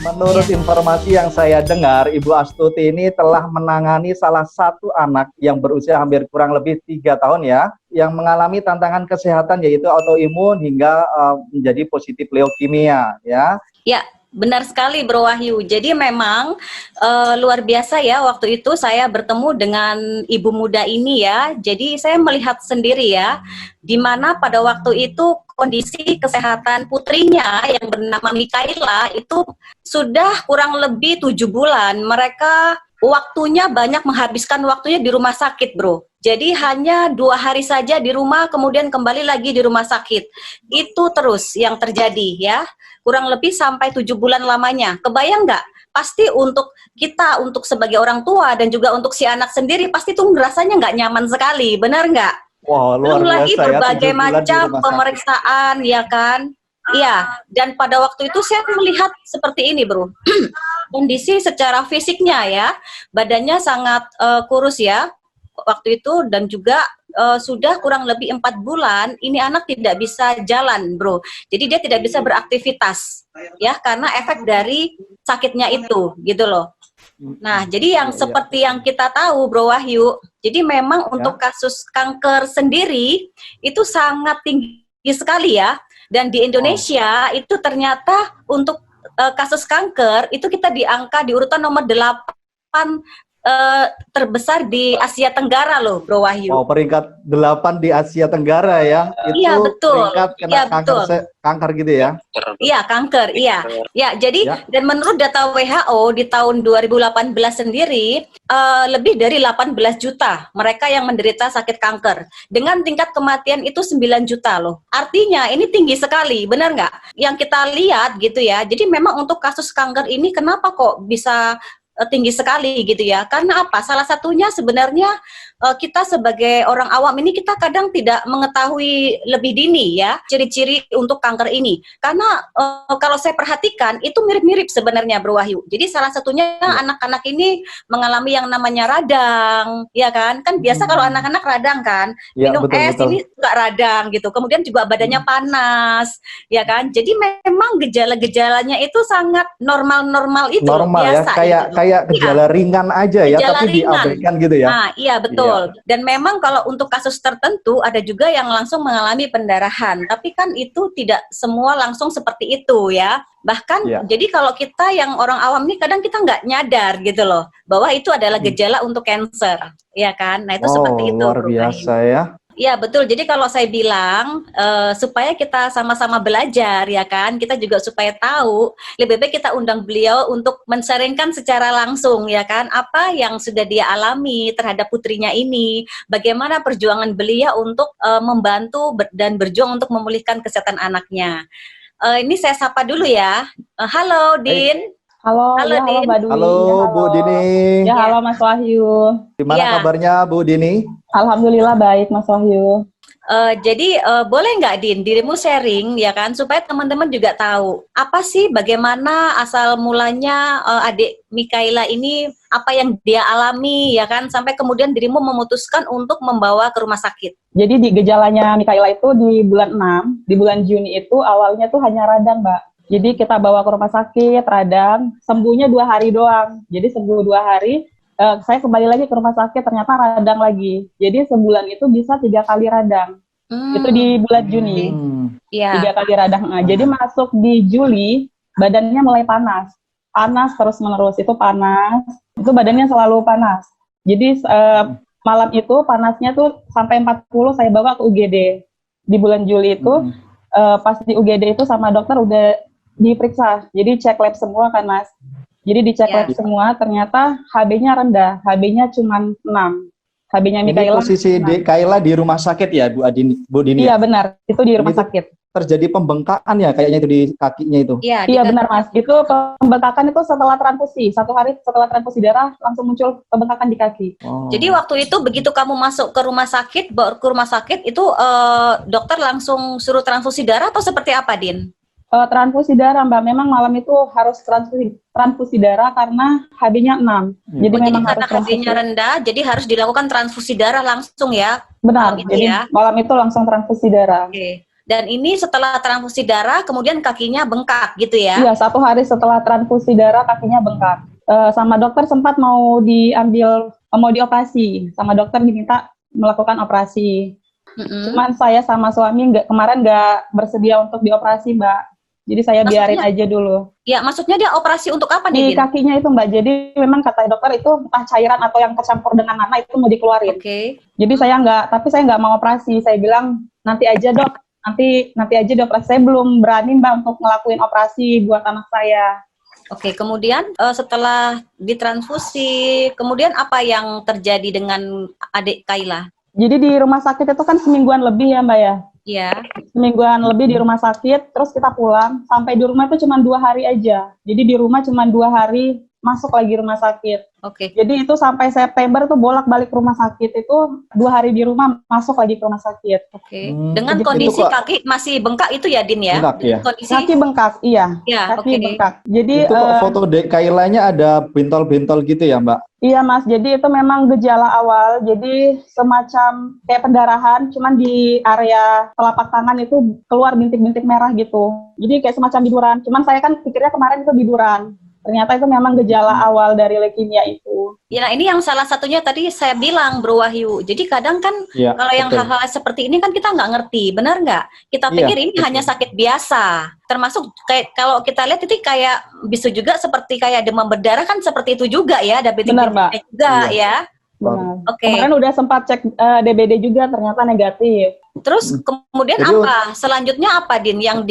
Menurut informasi yang saya dengar, Ibu Astuti ini telah menangani salah satu anak yang berusia hampir kurang lebih 3 tahun ya, yang mengalami tantangan kesehatan yaitu autoimun hingga menjadi positif leukemia ya. Ya, benar sekali Bro Wahyu. Jadi memang luar biasa ya, waktu itu saya bertemu dengan ibu muda ini ya. Jadi saya melihat sendiri ya, di mana pada waktu itu kondisi kesehatan putrinya yang bernama Mikaela itu sudah kurang lebih 7 bulan. Mereka waktunya banyak menghabiskan waktunya di rumah sakit, Bro. Jadi hanya 2 hari saja di rumah, kemudian kembali lagi di rumah sakit. Itu terus yang terjadi ya. Kurang lebih sampai 7 bulan lamanya. Kebayang nggak? Pasti untuk kita, untuk sebagai orang tua dan juga untuk si anak sendiri, pasti tuh rasanya nggak nyaman sekali, benar nggak? Wah, luar Belum lagi biasa ya, berbagai 7 bulan di macam rumah sakit. pemeriksaan, ya kan? Iya, dan pada waktu itu saya melihat seperti ini, Bro. Kondisi secara fisiknya ya, badannya sangat kurus ya, waktu itu, dan juga sudah kurang lebih 4 bulan, ini anak tidak bisa jalan, Bro. Jadi dia tidak bisa beraktivitas, ya, karena efek dari sakitnya itu, gitu loh. Nah, jadi yang seperti yang kita tahu, Bro Wahyu, jadi memang untuk kasus kanker sendiri itu sangat tinggi sekali ya. Dan di Indonesia itu ternyata untuk kasus kanker itu kita di angka di urutan nomor 8 terbesar di Asia Tenggara loh, Bro Wahyu. Oh, peringkat 8 di Asia Tenggara ya. Itu iya, betul. Peringkat kena iya, kanker, kanker gitu ya. Iya, kanker, iya. Ya, jadi dan menurut data WHO di tahun 2018 sendiri lebih dari 18 juta mereka yang menderita sakit kanker. Dengan tingkat kematian itu 9 juta loh. Artinya ini tinggi sekali, benar nggak? Yang kita lihat gitu ya. Jadi memang untuk kasus kanker ini kenapa kok bisa tinggi sekali gitu ya, karena apa? Salah satunya sebenarnya kita sebagai orang awam ini kita kadang tidak mengetahui lebih dini ya ciri-ciri untuk kanker ini, karena kalau saya perhatikan itu mirip-mirip sebenarnya, Bro Wahyu. Jadi salah satunya anak-anak ini mengalami yang namanya radang, ya kan biasa kalau anak-anak radang kan, minum es ini suka radang gitu, kemudian juga badannya panas, ya kan. Jadi memang gejala-gejalanya itu sangat normal-normal itu, normal biasa ya, kayak gejala ringan aja ya, gejala tapi diabaikan gitu ya. Nah, iya betul. Dan memang kalau untuk kasus tertentu ada juga yang langsung mengalami pendarahan, tapi kan itu tidak semua langsung seperti itu ya. Bahkan jadi kalau kita yang orang awam ini kadang kita nggak nyadar gitu loh bahwa itu adalah gejala untuk cancer, ya kan. Nah itu seperti itu. Luar biasa ya. Ya betul, jadi kalau saya bilang supaya kita sama-sama belajar ya kan, kita juga supaya tahu, lebih baik kita undang beliau untuk men-sharingkan secara langsung ya kan, apa yang sudah dia alami terhadap putrinya ini, bagaimana perjuangan beliau untuk membantu dan berjuang untuk memulihkan kesehatan anaknya. Ini saya sapa dulu ya, halo Din. Halo, halo, ya, halo Mbak Dwi. Halo, Bu Dini. Ya, halo Mas Wahyu. Gimana kabarnya Bu Dini? Alhamdulillah baik Mas Wahyu. Jadi boleh nggak Din, dirimu sharing ya kan, supaya teman-teman juga tahu apa sih, bagaimana asal mulanya adik Mikaela ini, apa yang dia alami ya kan, sampai kemudian dirimu memutuskan untuk membawa ke rumah sakit. Jadi di gejalanya Mikaela itu di bulan 6, di bulan Juni itu awalnya tuh hanya radang Mbak. Jadi kita bawa ke rumah sakit, radang, sembuhnya 2 hari doang. Jadi sembuh 2 hari, saya kembali lagi ke rumah sakit, ternyata radang lagi. Jadi sebulan itu bisa 3 kali radang. Itu di bulan Juni, 3 kali radang. Nah, jadi masuk di Juli, badannya mulai panas. Panas terus-menerus, itu panas. Itu badannya selalu panas. Jadi malam itu panasnya tuh sampai 40, saya bawa ke UGD. Di bulan Juli itu, pas di UGD itu sama dokter udah diperiksa, jadi cek lab semua kan Mas. Jadi dicek lab semua, ternyata HB-nya rendah, HB-nya cuma 6. HB-nya Mikaela. Ini posisi Mikaela di rumah sakit ya, Bu Dini? Iya benar, itu di rumah sakit. Terjadi pembengkakan ya, kayaknya itu di kakinya itu. Iya benar Mas, itu pembengkakan itu setelah transfusi, 1 hari setelah transfusi darah langsung muncul pembengkakan di kaki. Jadi waktu itu begitu kamu masuk ke rumah sakit, itu dokter langsung suruh transfusi darah atau seperti apa, Din? Transfusi darah Mbak, memang malam itu harus transfusi darah karena HB-nya 6. Jadi memang karena HB-nya rendah, jadi harus dilakukan transfusi darah langsung ya? Benar, jadi malam itu langsung transfusi darah. Oke. Dan ini setelah transfusi darah, kemudian kakinya bengkak gitu ya? Iya, 1 hari setelah transfusi darah kakinya bengkak. Sama dokter sempat mau dioperasi. Sama dokter diminta melakukan operasi. Cuman saya sama suami kemarin nggak bersedia untuk dioperasi, Mbak. Jadi saya biarin aja dulu. Ya, maksudnya dia operasi untuk apa Di nih, Din? kakinya itu, Mbak. Jadi memang kata dokter itu entah cairan atau yang tercampur dengan nanah itu mau dikeluarin. Oke. Jadi saya nggak mau operasi. Saya bilang nanti aja dok, nanti aja dioperasi. Saya belum berani, Mbak, untuk ngelakuin operasi buat anak saya. Oke, kemudian setelah ditransfusi, kemudian apa yang terjadi dengan adik Kaila? Jadi di rumah sakit itu kan semingguan lebih ya, Mbak ya. Iya. Semingguan lebih di rumah sakit, terus kita pulang. Sampai di rumah itu cuma 2 hari aja. Jadi di rumah cuma 2 hari, masuk lagi rumah sakit. Oke. Jadi itu sampai September tuh bolak-balik rumah sakit itu 2 hari di rumah, masuk lagi ke rumah sakit. Oke. Dengan kondisi kaki masih bengkak itu ya, Din ya? Bengkak ya? Kondisi Kaki bengkak, iya. Ya, Kaki bengkak. Jadi itu kok foto Dek Kailanya ada bentol-bentol gitu ya, Mbak? Iya Mas, jadi itu memang gejala awal, jadi semacam kayak pendarahan, cuman di area telapak tangan itu keluar bintik-bintik merah gitu. Jadi kayak semacam biduran, cuman saya kan pikirnya kemarin itu biduran. Ternyata itu memang gejala awal dari leukemia itu. Ya, nah ini yang salah satunya tadi saya bilang, Bro Wahyu. Jadi kadang kan kalau yang hal-hal seperti ini kan kita nggak ngerti, benar nggak? Kita pikir ini hanya sakit biasa. Termasuk kayak kalau kita lihat itu kayak bisa juga seperti kayak demam berdarah kan seperti itu juga ya, ada bintik-bintiknya juga ya. Benar. Oke. Kemarin udah sempat cek DBD juga, ternyata negatif. Terus kemudian apa? Selanjutnya apa, Din, yang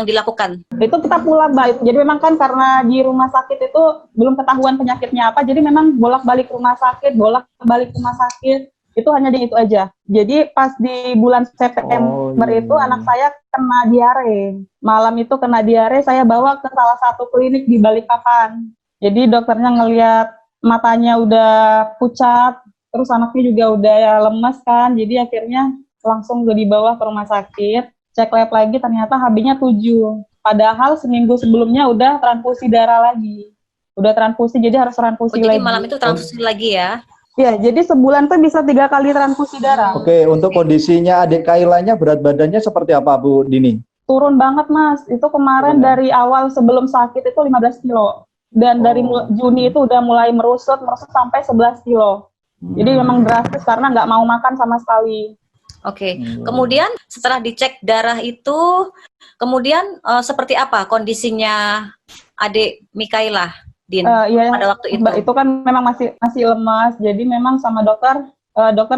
dilakukan? Itu kita pulang, Mbak. Jadi memang kan karena di rumah sakit itu belum ketahuan penyakitnya apa, jadi memang bolak-balik rumah sakit. Itu hanya di itu aja. Jadi pas di bulan September itu anak saya kena diare. Malam itu kena diare, saya bawa ke salah satu klinik di Balikpapan. Jadi dokternya ngelihat matanya udah pucat, terus anaknya juga udah lemes kan, jadi akhirnya langsung gue dibawa ke rumah sakit, cek lab lagi ternyata HB-nya 7. Padahal seminggu sebelumnya udah transfusi darah lagi. Udah transfusi, jadi harus transfusi lagi. Jadi malam itu transfusi lagi ya? Ya, jadi sebulan tuh bisa 3 kali transfusi darah. Oke, untuk kondisinya adik Kailanya berat badannya seperti apa, Bu Dini? Turun banget, Mas. Itu kemarin dari awal sebelum sakit itu 15 kilo. Dan dari Juni itu udah mulai merusut sampai 11 kilo. Jadi memang drastis karena nggak mau makan sama sekali. Oke. Kemudian setelah dicek darah itu, kemudian seperti apa kondisinya adik Mikaila, Din, pada waktu itu? Mbak, itu kan memang masih lemas. Jadi memang sama dokter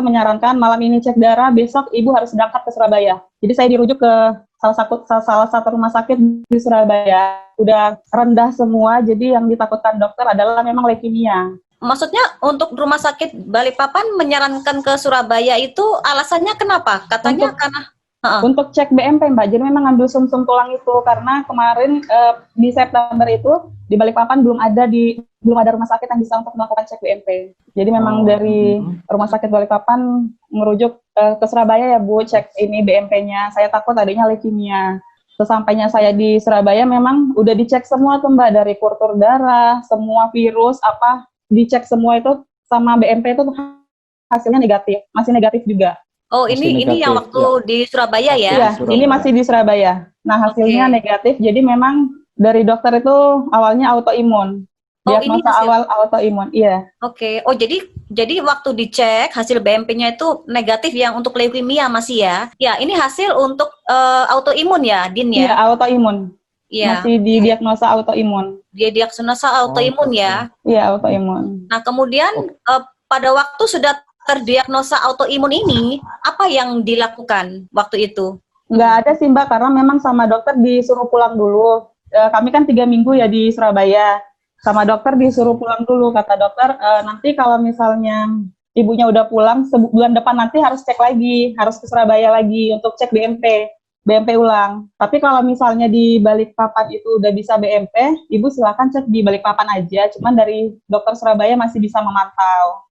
menyarankan malam ini cek darah, besok ibu harus berangkat ke Surabaya. Jadi saya dirujuk ke salah satu rumah sakit di Surabaya. Udah rendah semua, jadi yang ditakutkan dokter adalah memang leukemia. Maksudnya untuk rumah sakit Balikpapan menyarankan ke Surabaya itu alasannya kenapa? Katanya untuk cek BMP, Mbak. Jadi memang ngambil sum-sum tulang itu karena kemarin di September itu di Balikpapan belum ada rumah sakit yang bisa untuk melakukan cek BMP. Jadi memang dari rumah sakit Balikpapan merujuk ke Surabaya ya, Bu, cek ini BMP-nya. Saya takut adanya leukemia. Sesampainya saya di Surabaya memang udah dicek semua tuh, Mbak, dari kultur darah, semua virus dicek semua itu, sama BMP itu hasilnya negatif, masih negatif juga. Oh, ini yang waktu di Surabaya ya? Iya, ini masih di Surabaya. Nah, hasilnya negatif, jadi memang dari dokter itu awalnya autoimun. Diagnosa awal autoimun, iya. Oke. Oh, jadi waktu dicek hasil BMP-nya itu negatif yang untuk leukemia masih ya? Ya, ini hasil untuk autoimun ya, Din ya? Iya, autoimun. Iya. Masih didiagnosa autoimun. Dia diagnosa autoimun ya? Iya, autoimun. Nah, kemudian pada waktu sudah terdiagnosa autoimun ini, apa yang dilakukan waktu itu? Nggak ada sih, Mbak, karena memang sama dokter disuruh pulang dulu. Kami kan 3 minggu ya di Surabaya. Sama dokter disuruh pulang dulu. Kata dokter, nanti kalau misalnya ibunya udah pulang, bulan depan nanti harus cek lagi, harus ke Surabaya lagi untuk cek BMP ulang. Tapi kalau misalnya di Balikpapan itu udah bisa BMP, ibu silakan cek di Balikpapan aja. Cuman dari dokter Surabaya masih bisa memantau.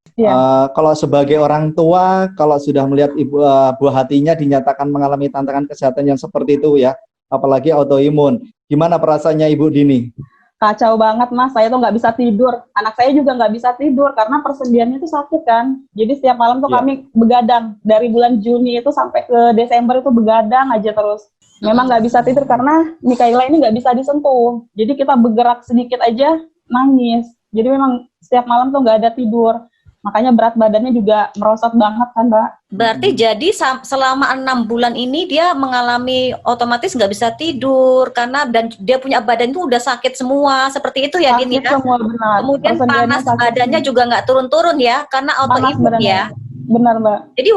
Kalau sebagai orang tua, kalau sudah melihat buah hatinya dinyatakan mengalami tantangan kesehatan yang seperti itu ya, apalagi autoimun, gimana perasaannya Ibu Dini? kacau banget Mas, saya tuh nggak bisa tidur. Anak saya juga nggak bisa tidur karena persendiannya tuh sakit kan. Jadi setiap malam tuh kami begadang. Dari bulan Juni itu sampai ke Desember itu begadang aja terus. Memang nggak bisa tidur karena Mikaela ini nggak bisa disentuh. Jadi kita bergerak sedikit aja nangis. Jadi memang setiap malam tuh nggak ada tidur. Makanya berat badannya juga merosot banget kan, Mbak. Berarti jadi selama 6 bulan ini dia mengalami otomatis nggak bisa tidur karena dan dia punya badan itu udah sakit semua seperti itu ya, Din Sakit ya. semua, benar. Kemudian Persendiannya panas sakit badannya semua. juga nggak turun-turun ya karena Panas autoimun badannya. ya. Benar, Mbak. Jadi Panasnya-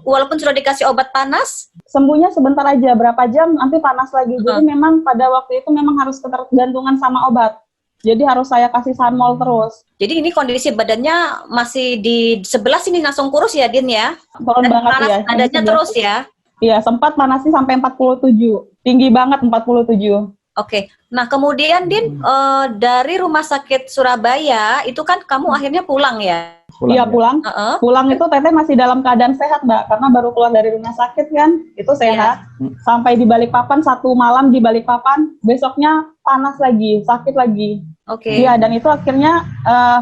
walaupun sudah dikasih obat panas, sembuhnya sebentar aja, berapa jam nanti panas lagi. Jadi memang pada waktu itu memang harus ketergantungan sama obat. Jadi harus saya kasih Sanmol terus. jadi ini kondisi badannya masih di sebelah sini langsung kurus ya, Din ya. Turun Dan banget panas ya. badannya terus ya. Iya, sempat panasnya sampai 47. Tinggi banget 47. Oke. Nah, kemudian Din dari Rumah Sakit Surabaya itu kan kamu akhirnya pulang ya. Iya, pulang. Heeh. Pulang itu Teteh masih dalam keadaan sehat, Mbak, karena baru keluar dari rumah sakit kan, itu sehat. Sampai di Balikpapan, 1 malam di Balikpapan, besoknya panas lagi, sakit lagi. Oke. Iya, dan itu akhirnya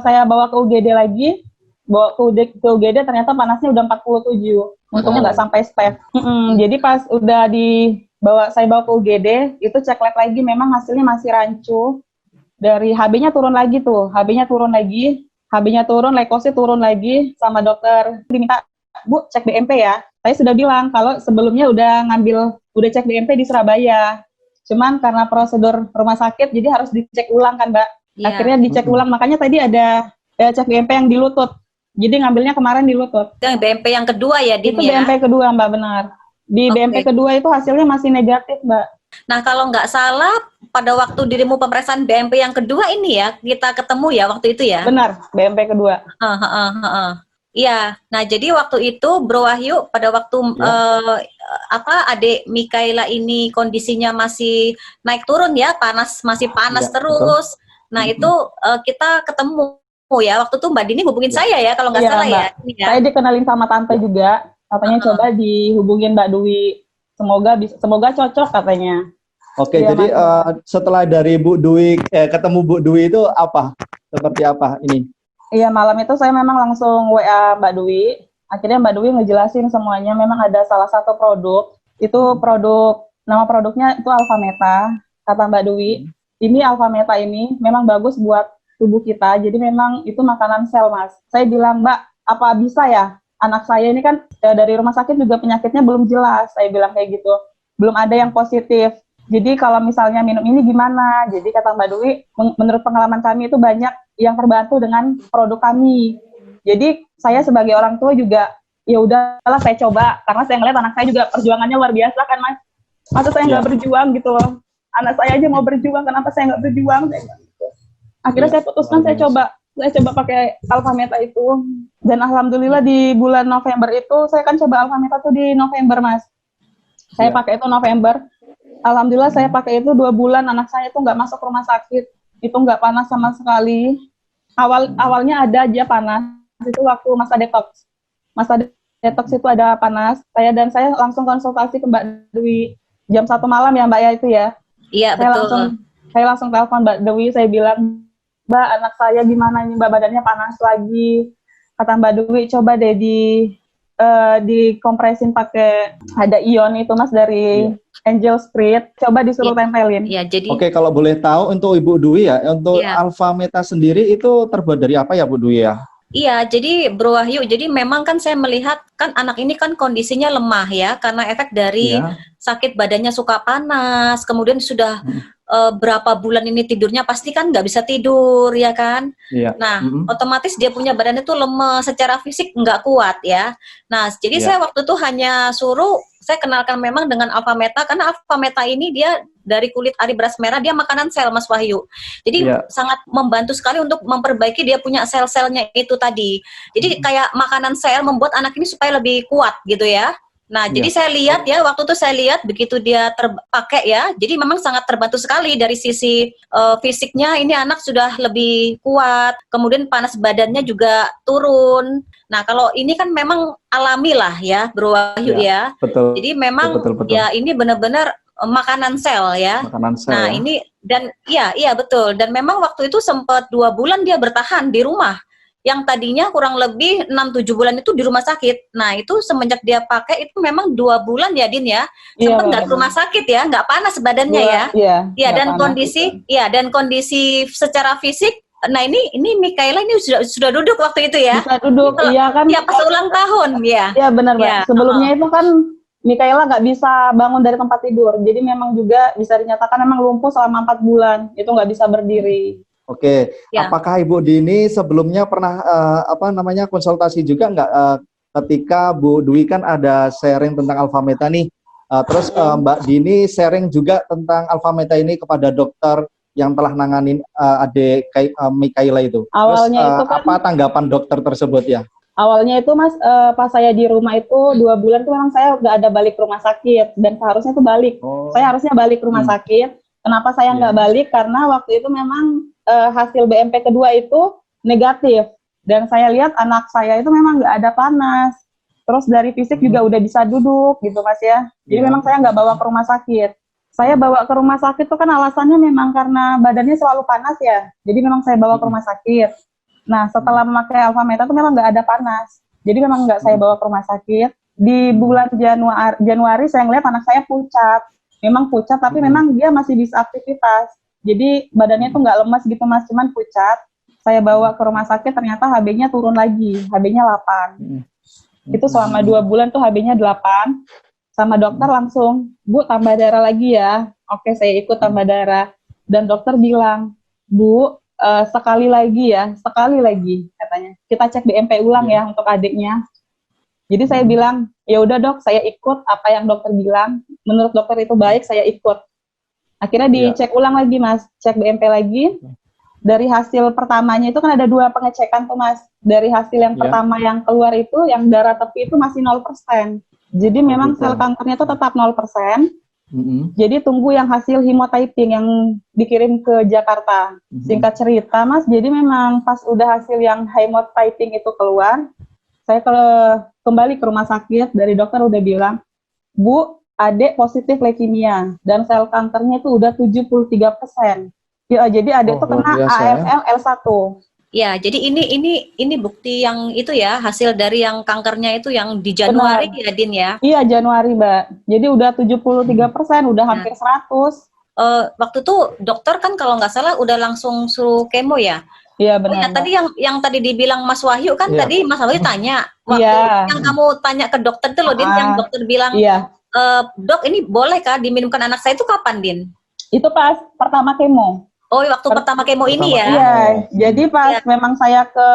saya bawa ke UGD lagi, bawa ke UGD ternyata panasnya udah 47. Untungnya nggak sampai step. Jadi pas udah saya bawa ke UGD, itu cek lab lagi, memang hasilnya masih rancu. Dari HB-nya turun lagi tuh, HB-nya turun, leukosit turun lagi, sama dokter diminta, Bu, cek BMP ya. Saya sudah bilang kalau sebelumnya udah cek BMP di Surabaya. Cuman karena prosedur rumah sakit, jadi harus dicek ulang kan, Mbak. Iya. Akhirnya dicek ulang, makanya tadi ada cek BMP yang di lutut. Jadi ngambilnya kemarin di lutut. Itu yang BMP yang kedua ya, Din Itu ya. BMP kedua, Mbak, benar. Di Oke. BMP kedua itu hasilnya masih negatif, Mbak. Nah, kalau nggak salah pada waktu dirimu pemeriksaan BMP yang kedua ini ya, kita ketemu ya waktu itu ya. Benar, BMP kedua. Iya. Nah, jadi waktu itu Bro Wahyu pada waktu adik Mikaela ini kondisinya masih naik turun ya, masih panas terus. Betul. Nah, itu kita ketemu ya. Waktu itu Mbak Dini hubungin saya ya kalau nggak salah Mbak. ya. Ini ya. Saya dikenalin sama tante juga, katanya coba dihubungin Mbak Dwi. Semoga cocok katanya. Oke, Iya, jadi setelah dari Bu Dwi ketemu Bu Dwi itu apa? Seperti apa ini? Iya, malam itu saya memang langsung WA Mbak Dwi. Akhirnya Mbak Dwi ngejelasin semuanya. Memang ada salah satu produk. Itu nama produknya itu Alfameta. Kata Mbak Dwi, ini Alfameta ini memang bagus buat tubuh kita. Jadi memang itu makanan sel, Mas. Saya bilang, Mbak, apa bisa ya? Anak saya ini kan dari rumah sakit juga penyakitnya belum jelas. Saya bilang kayak gitu. Belum ada yang positif. Jadi kalau misalnya minum ini gimana? Jadi kata Mbak Dwi, menurut pengalaman kami itu banyak yang terbantu dengan produk kami. Jadi saya sebagai orang tua juga, ya udahlah saya coba. Karena saya ngeliat anak saya juga perjuangannya luar biasa kan, Mas. Masa saya nggak berjuang gitu loh. Anak saya aja mau berjuang, kenapa saya nggak berjuang? Akhirnya saya putuskan saya coba pakai Alfameta itu. Dan alhamdulillah di bulan November itu, saya kan coba Alfameta tuh di November, Mas. Saya pakai itu November. Alhamdulillah saya pakai itu 2 bulan, anak saya itu nggak masuk rumah sakit. Itu nggak panas sama sekali. Awalnya ada aja panas. Itu waktu masa detox. Masa detox itu ada panas. Saya langsung konsultasi ke Mbak Dwi. Jam 1 malam ya Mbak ya itu ya. Iya, betul. Saya langsung telepon Mbak Dwi, saya bilang, Mbak, anak saya gimana ini, Mbak, badannya panas lagi. Kata Mbak Dwi, coba deh dikompresin pakai, ada ion itu Mas dari Angel Spirit, coba disuruh tempelin. Iya, jadi Oke, kalau boleh tahu untuk Ibu Dwi ya, untuk Alfameta sendiri itu terbuat dari apa ya Bu Dwi ya? Iya, jadi Bro Wahyu, jadi memang kan saya melihat kan anak ini kan kondisinya lemah ya, karena efek dari sakit badannya suka panas, kemudian sudah berapa bulan ini tidurnya pasti kan nggak bisa tidur ya kan. Nah, otomatis dia punya badannya tuh lemes, secara fisik nggak kuat ya. Nah, jadi saya waktu itu hanya suruh saya kenalkan memang dengan Alfameta, karena Alfameta ini dia dari kulit ari beras merah, dia makanan sel Mas Wahyu. Jadi sangat membantu sekali untuk memperbaiki dia punya sel-selnya itu tadi. Jadi kayak makanan sel membuat anak ini supaya lebih kuat gitu ya. Nah, jadi saya lihat ya, waktu itu saya lihat begitu dia terpakai ya, jadi memang sangat terbantu sekali dari sisi fisiknya, ini anak sudah lebih kuat, kemudian panas badannya juga turun. Nah, kalau ini kan memang alami lah ya, Bro Wahyu ya. Betul. Jadi memang betul. ya ini benar-benar makanan sel ya. Makanan sel. Nah, ya. ini dan iya betul. Dan memang waktu itu sempat 2 bulan dia bertahan di rumah. Yang tadinya kurang lebih 6-7 bulan itu di rumah sakit. Nah, itu semenjak dia pakai itu memang 2 bulan ya, Din ya. Iya, Sempat nggak ke Mbak. rumah sakit ya, nggak panas badannya ya. Iya. Iya, nggak dan panas kondisi gitu. dan kondisi secara fisik. Nah, ini Mikaela ini sudah duduk waktu itu ya. Bisa duduk, iya kan? Iya, pas ulang tahun, ya. Iya benar, Mbak. Ya, Sebelumnya itu kan Mikaela nggak bisa bangun dari tempat tidur. Jadi memang juga bisa dinyatakan memang lumpuh selama 4 bulan. Itu nggak bisa berdiri. Oke, Ya. apakah Ibu Dini sebelumnya pernah konsultasi juga nggak ketika Bu Dwi kan ada sharing tentang alfa meta nih, terus Mbak Dini sharing juga tentang alfa meta ini kepada dokter yang telah nanganin adik Mikaela itu. Awalnya terus, itu kan apa tanggapan dokter tersebut ya? Awalnya itu Mas, pas saya di rumah itu 2 bulan tuh memang saya nggak ada balik ke rumah sakit dan seharusnya tuh balik. Saya harusnya balik ke rumah sakit. Kenapa saya nggak balik? Karena waktu itu memang hasil BMP kedua itu negatif dan saya lihat anak saya itu memang nggak ada panas. Terus dari fisik juga udah bisa duduk gitu Mas ya. Jadi memang saya nggak bawa ke rumah sakit. Saya bawa ke rumah sakit itu kan alasannya memang karena badannya selalu panas ya. Jadi memang saya bawa ke rumah sakit. Nah, setelah memakai alfa meta itu memang nggak ada panas. Jadi memang nggak saya bawa ke rumah sakit. Di bulan Januari saya ngeliat anak saya pucat. Memang pucat, tapi memang dia masih bisa aktivitas. Jadi badannya tuh nggak lemas gitu Mas, cuman pucat. Saya bawa ke rumah sakit, ternyata HB-nya turun lagi. HB-nya 8. Itu selama 2 bulan tuh HB-nya 8. Sama dokter langsung, Bu, tambah darah lagi ya. Oke, saya ikut tambah darah. Dan dokter bilang, Bu, sekali lagi katanya. Kita cek BMP ulang ya untuk adiknya. Jadi saya bilang, ya udah Dok, saya ikut apa yang dokter bilang. Menurut dokter itu baik, saya ikut. Akhirnya dicek ulang lagi Mas, cek BMP lagi. Dari hasil pertamanya itu kan ada 2 pengecekan tuh Mas. Dari hasil yang pertama yang keluar itu, yang darah tepi itu masih 0%. Jadi memang sel kankernya itu tetap 0%. Jadi tunggu yang hasil hemotyping yang dikirim ke Jakarta. Singkat cerita Mas, jadi memang pas udah hasil yang hemotyping itu keluar, saya kembali ke rumah sakit, dari dokter udah bilang, Bu, adik positif leukemia dan sel kankernya itu udah 73%. Ya, jadi adik itu kena AML L1. Ya, jadi ini bukti yang itu ya, hasil dari yang kankernya itu yang di Januari ya, Din ya? Iya, Januari, Mbak. Jadi udah 73%, udah hampir 100. Waktu itu dokter kan kalau nggak salah udah langsung suruh kemo ya? Iya, benar. Tadi yang tadi dibilang Mas Wahyu kan, tadi Mas Wahyu tanya, waktu yang kamu tanya ke dokter itu loh, Din, yang dokter bilang, Dok, ini boleh kah diminumkan anak saya, itu kapan, Din? Itu pas pertama kemo. Oh, waktu pertama kemo ini ya? Iya, jadi pas memang saya ke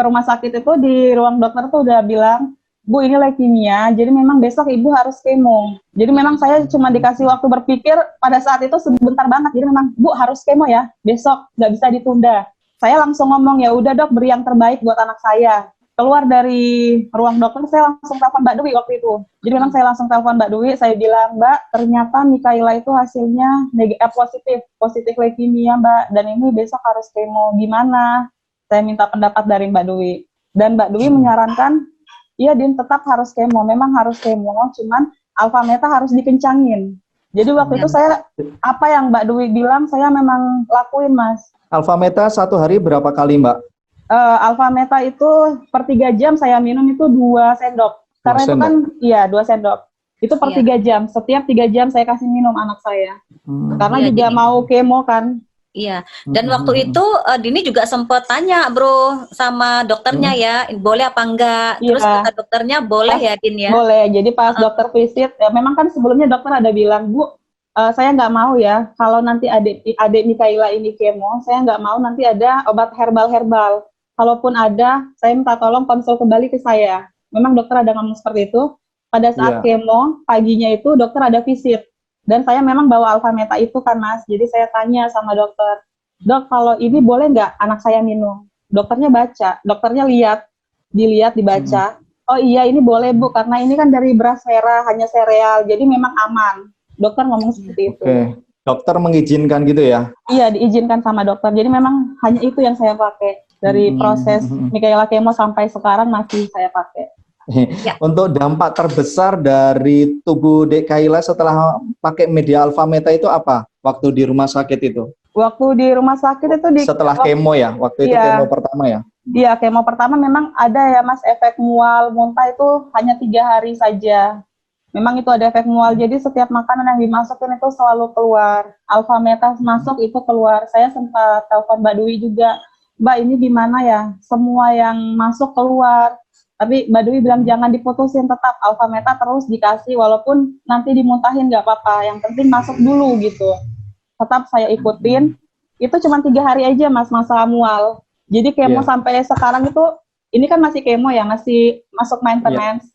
rumah sakit itu, di ruang dokter tuh udah bilang, Bu, ini leukemia, jadi memang besok Ibu harus kemo. Jadi memang saya cuma dikasih waktu berpikir pada saat itu sebentar banget, jadi memang, Bu, harus kemo ya, besok, nggak bisa ditunda. Saya langsung ngomong, ya udah Dok, beri yang terbaik buat anak saya. Keluar dari ruang dokter, saya langsung telepon Mbak Dwi waktu itu. Jadi memang saya langsung telepon Mbak Dwi, saya bilang, Mbak, ternyata Mikaela itu hasilnya positif leukemia, Mbak, dan ini besok harus kemo, gimana? Saya minta pendapat dari Mbak Dwi. Dan Mbak Dwi menyarankan, iya Din, tetap harus kemo, memang harus kemo, cuman alfa meta harus dikencangin. Jadi waktu itu saya, apa yang Mbak Dwi bilang, saya memang lakuin, Mas. Alfa meta 1 hari berapa kali, Mbak? Alfa meta itu per 3 jam saya minum itu 2 sendok. Karena itu kan, 2 sendok. Itu per 3 jam. Setiap 3 jam saya kasih minum anak saya. Karena juga mau kemo kan. Iya. Dan waktu itu Dini juga sempat tanya, Bro, sama dokternya ya, boleh apa enggak? Terus kata dokternya boleh ya, Din ya? Boleh. Jadi pas dokter visit, ya memang kan sebelumnya dokter ada bilang, Bu, saya nggak mau ya, kalau nanti adik Mikaela ini kemo, saya nggak mau nanti ada obat herbal. Kalaupun ada, saya minta tolong konsul kembali ke saya. Memang dokter ada ngomong seperti itu. Pada saat kemo, paginya itu dokter ada visit. Dan saya memang bawa alfa meta itu kan Mas. Jadi saya tanya sama dokter, Dok, kalau ini boleh nggak anak saya minum? Dokternya baca, dokternya dilihat, dibaca. Oh iya, ini boleh Bu, karena ini kan dari beras merah, hanya sereal, jadi memang aman. Dokter ngomong seperti itu. Dokter mengizinkan gitu ya? Iya, diizinkan sama dokter. Jadi memang hanya itu yang saya pakai. Dari proses Mikaela kemo sampai sekarang masih saya pakai. Ya. Untuk dampak terbesar dari tubuh Dek Kaila setelah pakai media Alpha Meta itu apa? Waktu di rumah sakit itu? Waktu di rumah sakit itu Setelah kemo ya? Waktu itu iya. kemo pertama ya? Iya, kemo pertama memang ada ya Mas, efek mual, muntah itu hanya 3 hari saja. Memang itu ada efek mual, jadi setiap makanan yang dimasukin itu selalu keluar. Alpha Meta masuk itu keluar. Saya sempat telepon Mbak Dwi juga, Mbak ini gimana ya? Semua yang masuk keluar. Tapi Mbak Dwi bilang jangan diputusin, tetap Alpha Meta terus dikasih, walaupun nanti dimuntahin nggak apa-apa. Yang penting masuk dulu gitu. Tetap saya ikutin. Itu cuma 3 hari aja Mas, masa mual. Jadi kemo sampai sekarang itu, ini kan masih kemo ya, masih masuk maintenance.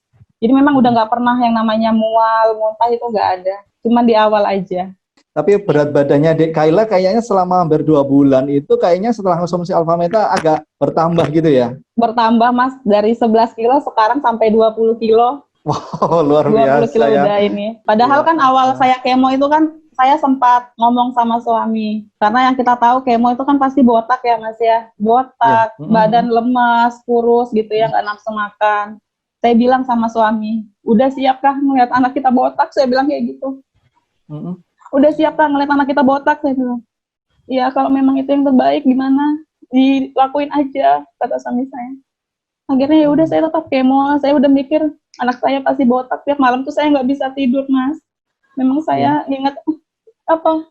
Jadi memang udah nggak pernah yang namanya mual, muntah itu nggak ada. Cuma di awal aja. Tapi berat badannya Dek Kaila kayaknya selama hampir 2 bulan itu kayaknya setelah konsumsi Alpha Meta agak bertambah gitu ya? Bertambah Mas, dari 11 kilo sekarang sampai 20 kilo. Wow, luar 20 biasa kilo ya. udah ini. Padahal kan awal saya kemo itu kan, saya sempat ngomong sama suami. Karena yang kita tahu kemo itu kan pasti botak ya Mas ya. Botak, badan lemas, kurus gitu ya, nggak nafsu makan. Saya bilang sama suami, udah siapkah melihat anak kita botak? Saya bilang kayak gitu. Udah siapkah ngeliat anak kita botak? Saya bilang, iya kalau memang itu yang terbaik gimana? Dilakuin aja, kata suami saya. Akhirnya ya udah saya tetap kemo. Saya udah mikir anak saya pasti botak. Tiap malam tuh saya nggak bisa tidur Mas. Memang saya ingat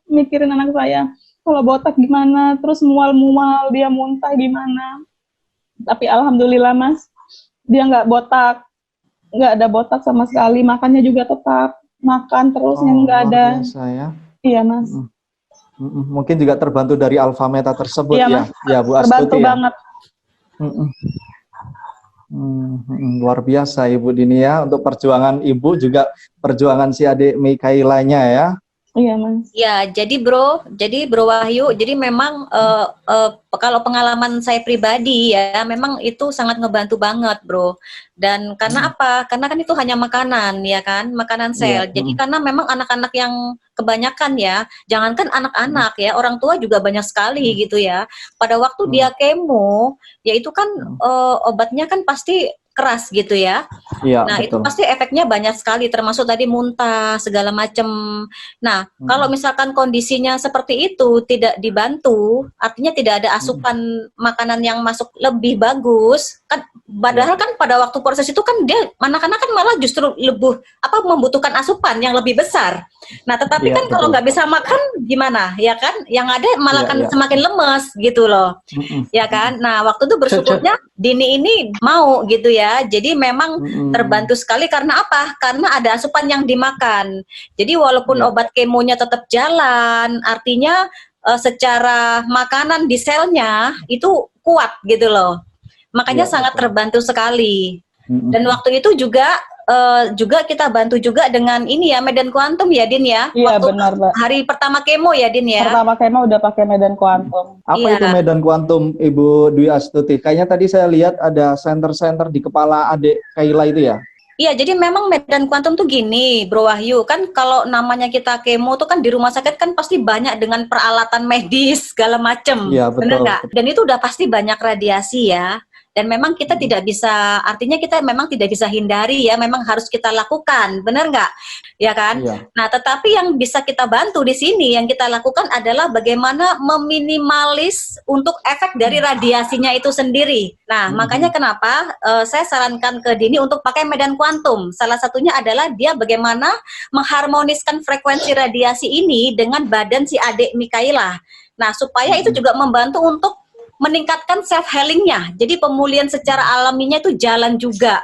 mikirin anak saya. Kalau botak gimana? Terus mual-mual, dia muntah gimana? Tapi alhamdulillah Mas, dia nggak botak, nggak ada botak sama sekali. Makannya juga tetap makan terus, yang nggak ada. Ya. Iya Mas. Mungkin juga terbantu dari Alpha Meta tersebut iya, ya, Mas. Ya Bu Astuti. Terbantu banget. Luar biasa Ibu Dini ya, untuk perjuangan Ibu juga perjuangan si adik Mikailanya ya. Iya Mas. Ya, jadi Bro Wahyu, jadi memang kalau pengalaman saya pribadi ya, memang itu sangat ngebantu banget Bro. Dan karena apa? Karena kan itu hanya makanan ya kan, makanan sel. Jadi karena memang anak-anak yang kebanyakan ya, jangankan anak-anak ya, orang tua juga banyak sekali gitu ya. Pada waktu dia kemo, ya itu kan obatnya kan pasti keras gitu ya. Nah, betul. Itu pasti efeknya banyak sekali, termasuk tadi muntah, segala macam. Nah, kalau misalkan kondisinya seperti itu tidak dibantu, artinya tidak ada asupan makanan yang masuk lebih bagus, kan padahal kan pada waktu proses itu kan dia anak-anak kan malah justru lebih membutuhkan asupan yang lebih besar. Nah, tetapi kan kalau nggak bisa makan gimana? Ya kan? Yang ada malah kan semakin lemes gitu loh. Ya kan? Nah, waktu itu bersyukurnya Dini ini mau gitu ya. Jadi memang terbantu sekali karena apa? Karena ada asupan yang dimakan. Jadi walaupun obat kemonya tetap jalan, artinya secara makanan di selnya itu kuat gitu loh. Makanya sangat terbantu sekali. Dan waktu itu juga kita bantu juga dengan ini ya, Medan Quantum ya Din ya. Iya waktu benar Mbak. Hari pertama kemo ya Din ya. Pertama kemo udah pakai Medan Quantum. Apa itu Medan Quantum Ibu Dwi Astuti? Kayaknya tadi saya lihat ada center-center di kepala adik Kaila itu ya. Iya, jadi memang Medan Quantum tuh gini, Bro Wahyu, kan kalau namanya kita kemo tuh kan di rumah sakit kan pasti banyak dengan peralatan medis segala macem, benar nggak? Dan itu udah pasti banyak radiasi ya. Dan memang kita tidak bisa, artinya kita memang tidak bisa hindari ya, memang harus kita lakukan, benar nggak? Ya kan? Iya. Nah, tetapi yang bisa kita bantu di sini, yang kita lakukan adalah bagaimana meminimalis untuk efek dari radiasinya itu sendiri. Nah, makanya kenapa saya sarankan ke Dini untuk pakai Medan Quantum. Salah satunya adalah dia bagaimana mengharmoniskan frekuensi radiasi ini dengan badan si adik Mikaila. Nah, supaya itu juga membantu untuk meningkatkan self healingnya, jadi pemulihan secara alaminya itu jalan juga.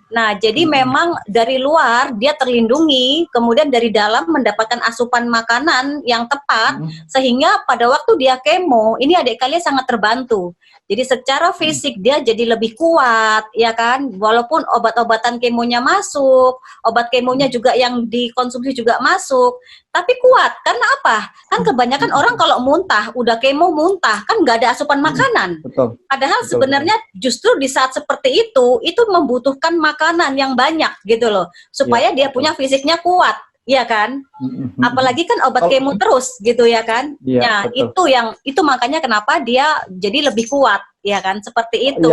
Nah, jadi memang dari luar dia terlindungi, kemudian dari dalam mendapatkan asupan makanan yang tepat, sehingga pada waktu dia kemo, ini adik kalian sangat terbantu. Jadi secara fisik dia jadi lebih kuat, ya kan? Walaupun obat-obatan kemonya masuk, obat kemonya juga yang dikonsumsi juga masuk, tapi kuat. Karena apa? Kan kebanyakan orang kalau muntah, udah kemo muntah, kan nggak ada asupan makanan. Betul. Padahal sebenarnya justru di saat seperti itu membutuhkan makanan yang banyak gitu loh, supaya dia punya fisiknya kuat. Iya kan? Apalagi kan obat kemo terus gitu ya kan? Ya, itu makanya kenapa dia jadi lebih kuat ya kan? Seperti itu.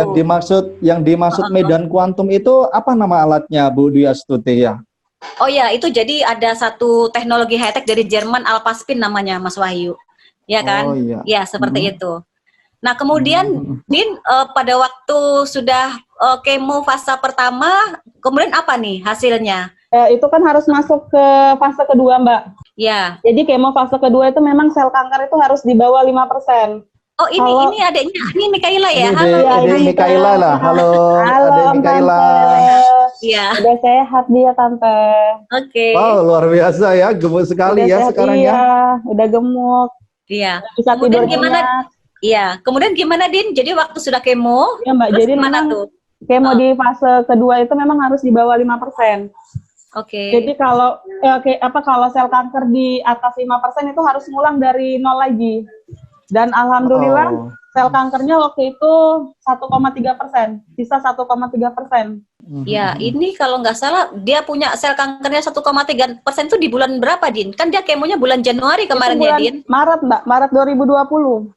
Yang dimaksud medan kuantum itu apa nama alatnya, Bu Dwi Astuti ya? Oh ya, itu jadi ada satu teknologi high-tech dari Jerman, Alphaspin namanya, Mas Wahyu. Ya kan? Oh iya. Ya, seperti itu. Nah, kemudian Din, pada waktu sudah kemo fase pertama, kemudian apa nih hasilnya? Itu kan harus masuk ke fase kedua, Mbak. Ya. Jadi kemo fase kedua itu memang sel kanker itu harus di bawah 5%. Oh, ini adiknya, ini Mikaela ya? Ini Halo. Adik Mikaela lah. Halo, Adik Mikaela. Iya. Udah sehat dia, Tante. Oke. Wow, luar biasa ya, gemuk sekali Udah ya sehat, sekarang iya. ya. Udah gemuk. Iya. Bisa Kemudian tidur gimana? nyenyak. Iya. Kemudian gimana, Din? Jadi waktu sudah kemo, Ya, Mbak. terus Jadi gimana memang tuh? kemo di fase kedua itu memang harus di bawah 5%. Oke. Jadi kalau kalau sel kanker di atas 5% itu harus ngulang dari nol lagi. Dan alhamdulillah sel kankernya waktu itu 1,3%, sisa 1,3%. Ya, ini kalau nggak salah dia punya sel kankernya 1,3% itu di bulan berapa, Din? Kan dia kemonya bulan Januari kemarin ya, Din? Maret, Mbak. Maret 2020.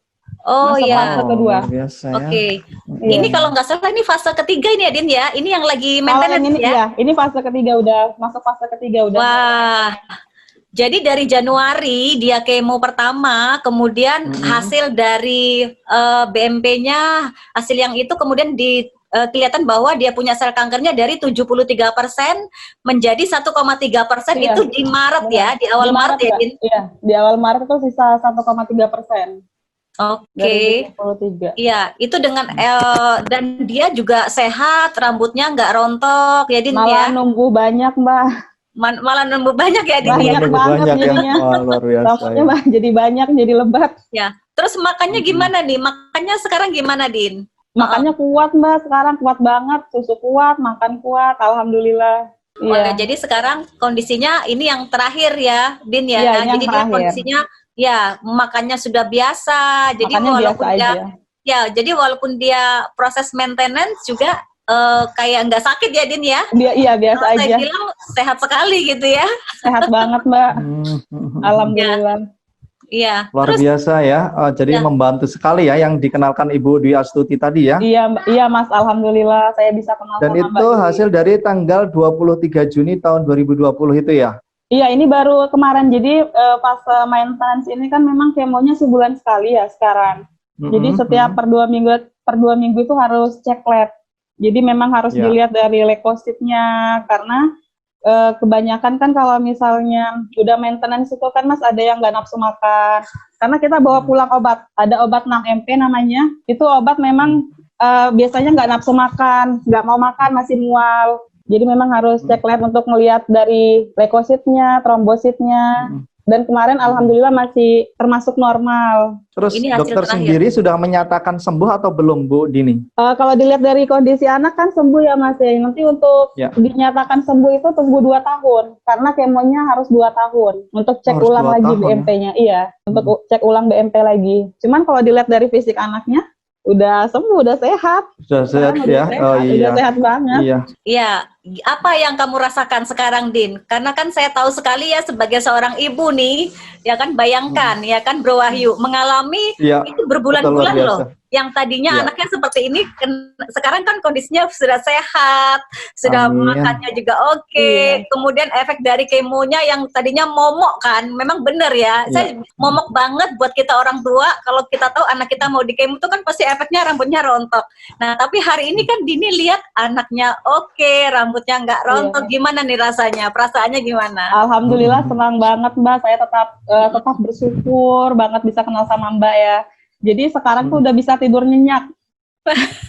Oh Masuk iya. fase kedua. Biasa ya. Oke. Iya. Ini kalau nggak salah ini fase ketiga ini ya, Din ya? Ini yang lagi Kalau yang maintenance ini ya? iya, ini fase ketiga udah masuk fase ketiga udah. Wah. Jadi dari Januari dia kemo pertama, kemudian hasil dari BMP-nya, hasil yang itu kemudian kelihatan bahwa dia punya sel kankernya dari 73% menjadi 1,3%. Iya. Itu di Maret ya, di awal Maret ya, Mbak. Din? Iya, di awal Maret itu sisa 1,3%. Oke. 2023. Iya, itu dengan dan dia juga sehat, rambutnya nggak rontok, ya Din Malah ya. numbuh banyak, Mbak. Malah nambah banyak ya Din ya. Banyak banget ya. jadinya. Wah, luar biasa Rambutnya ya. jadi banyak, jadi lebat. Ya. Terus makannya gimana nih? Makannya sekarang gimana, Din? Makannya kuat, Mbak. Sekarang kuat banget, susu kuat, makan kuat, alhamdulillah. Oke, Iya. jadi sekarang kondisinya ini yang terakhir ya, Din ya. Iya, ini yang Jadi dia terakhir. kondisinya ya makannya sudah biasa. Jadi Makannya walaupun biasa dia aja. ya, jadi walaupun dia proses maintenance juga kayak nggak sakit ya, Din ya. Iya, biasa Kalau aja. saya bilang sehat sekali gitu ya. Sehat banget, Mbak. Alhamdulillah. Iya. Luar Terus biasa ya. Jadi Ya. membantu sekali ya yang dikenalkan Ibu Dwi Astuti tadi ya. Iya, Mas. Alhamdulillah saya bisa kenal Dan sama itu Mbak Dwi. hasil dari tanggal 23 Juni tahun 2020 itu ya. Iya, ini baru kemarin. Jadi fase maintenance ini kan memang kemonya sebulan sekali ya sekarang. Jadi setiap per dua minggu itu harus cek lab. Jadi memang harus Ya. dilihat dari leukositnya karena kebanyakan kan kalau misalnya udah maintenance itu kan Mas ada yang nggak nafsu makan. Karena kita bawa pulang obat. Ada obat 6MP namanya. Itu obat memang biasanya nggak nafsu makan, nggak mau makan, masih mual. Jadi memang harus cek lab untuk melihat dari leukositnya, trombositnya. Dan kemarin alhamdulillah masih termasuk normal. Terus Ini hasil dokter terakhir. sendiri sudah menyatakan sembuh atau belum, Bu Dini? Kalau dilihat dari kondisi anak kan sembuh ya Mas ya. Nanti untuk Ya. dinyatakan sembuh itu tunggu 2 tahun. Karena kemonya harus 2 tahun. Untuk cek Harus ulang 2 lagi tahun, ya? BMP-nya. Iya, untuk cek ulang BMP lagi. Cuman kalau dilihat dari fisik anaknya, udah sembuh, udah sehat. Sudah sehat Sekarang ya? udah sehat, Oh iya. Udah sehat banget. Iya. ya, apa yang kamu rasakan sekarang, Din? Karena kan saya tahu sekali ya sebagai seorang ibu nih, ya kan bayangkan ya kan Bro Wahyu mengalami Iya. itu berbulan-bulan Betul, luar loh. biasa. Yang tadinya Iya. anaknya seperti ini, sekarang kan kondisinya sudah sehat, sudah Amin. makannya juga oke. Iya. Kemudian efek dari kemonya yang tadinya momok kan, memang benar ya. Iya. Saya momok banget buat kita orang tua. Kalau kita tahu anak kita mau di kemo itu kan pasti efeknya rambutnya rontok. Nah tapi hari ini kan Dini lihat anaknya oke, rambutnya nggak rontok. Gimana nih rasanya? Perasaannya gimana? Alhamdulillah senang banget Mbak. Saya tetap bersyukur banget bisa kenal sama Mbak ya. Jadi sekarang tuh udah bisa tidur nyenyak.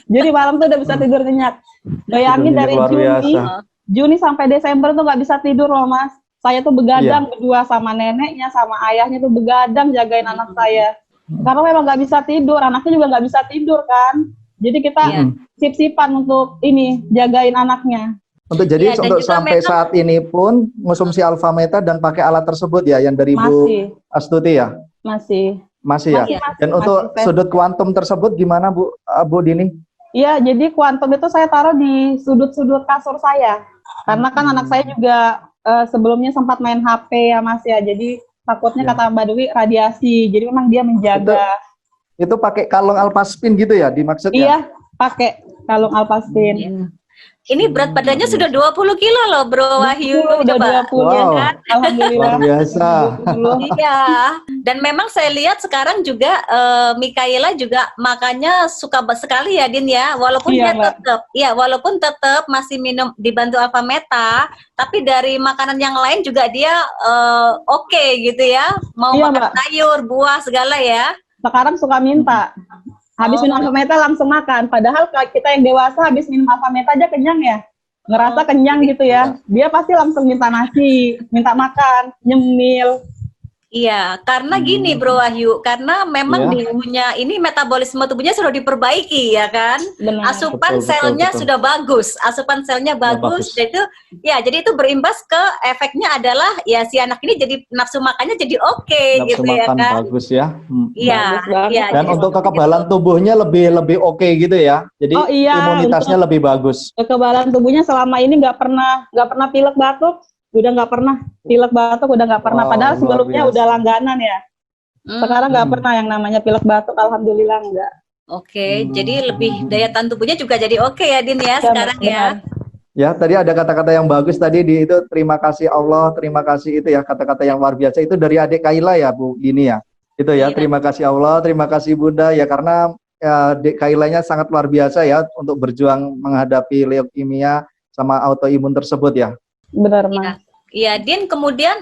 Jadi malam tuh udah bisa tidur nyenyak. Bayangin Tidur dari luar Juni, biasa. Juni sampai Desember tuh nggak bisa tidur loh Mas. Saya tuh begadang berdua sama neneknya, sama ayahnya tuh begadang jagain anak saya. Karena memang nggak bisa tidur, anaknya juga nggak bisa tidur kan. Jadi kita sip-sipan untuk ini jagain anaknya. Untuk jadi Iya, dan untuk juga sampai memang- saat ini pun konsumsi Alpha Meta dan pakai alat tersebut ya yang dari Bu Astuti ya. Masih. Masih ya. Dan untuk sudut kuantum tersebut gimana Bu Dini? Iya, jadi kuantum itu saya taruh di sudut-sudut kasur saya. Karena kan anak saya juga sebelumnya sempat main HP ya Mas ya. Jadi takutnya kata Mbak Dewi radiasi. Jadi memang dia menjaga. Itu pakai kalung Alpaspin gitu ya dimaksudnya? Iya, pakai kalung Alpaspin. Iya. Ini berat badannya sudah 20 kilo loh Bro Wahyu. Udah 20 ya Wow. kan? Alhamdulillah. Luar biasa. 20. Iya, dan memang saya lihat sekarang juga Mikaela juga makannya suka sekali ya Din ya, walaupun Iya, dia Mbak. walaupun tetap masih minum dibantu Alpha Meta, tapi dari makanan yang lain juga dia oke gitu ya, mau Iya, makan Mbak. sayur, buah segala ya. Sekarang suka minta. Habis minum Alpha Meta langsung makan. Padahal kalau kita yang dewasa habis minum Alpha Meta aja kenyang ya. Ngerasa kenyang gitu ya. Dia pasti langsung minta nasi, minta makan, nyemil. Iya, karena gini Bro Wahyu, karena memang Iya. tubuhnya ini metabolisme tubuhnya sudah diperbaiki ya kan, Benar. asupan Betul, selnya betul. sudah bagus, asupan selnya bagus, bagus. jadi itu berimbas ke efeknya adalah ya si anak ini jadi nafsu makannya jadi oke Nafsu gitu ya makan kan, bagus ya. iya, Bagus banget. iya. Dan jadi untuk seperti kekebalan itu. tubuhnya lebih oke gitu ya. Jadi Oh iya, imunitasnya lebih bagus. Kekebalan tubuhnya selama ini nggak pernah pilek batuk. Udah nggak pernah pilek batuk, udah nggak pernah. Wow, Padahal luar sebelumnya biasa. udah langganan ya. Sekarang nggak pernah yang namanya pilek batuk, alhamdulillah enggak. Oke, jadi lebih daya tahan tubuhnya juga jadi oke ya Din ya Ya, sekarang ya. benar. Ya, tadi ada kata-kata yang bagus tadi di itu, terima kasih Allah, terima kasih itu ya, kata-kata yang luar biasa itu dari adik Kaila ya Bu Dini ya. Itu ya, Iya. terima kasih Allah, terima kasih Bunda ya, karena adik Kailanya sangat luar biasa ya untuk berjuang menghadapi leukemia sama autoimun tersebut ya. Benar, Iya. Mas. Iya, Din, kemudian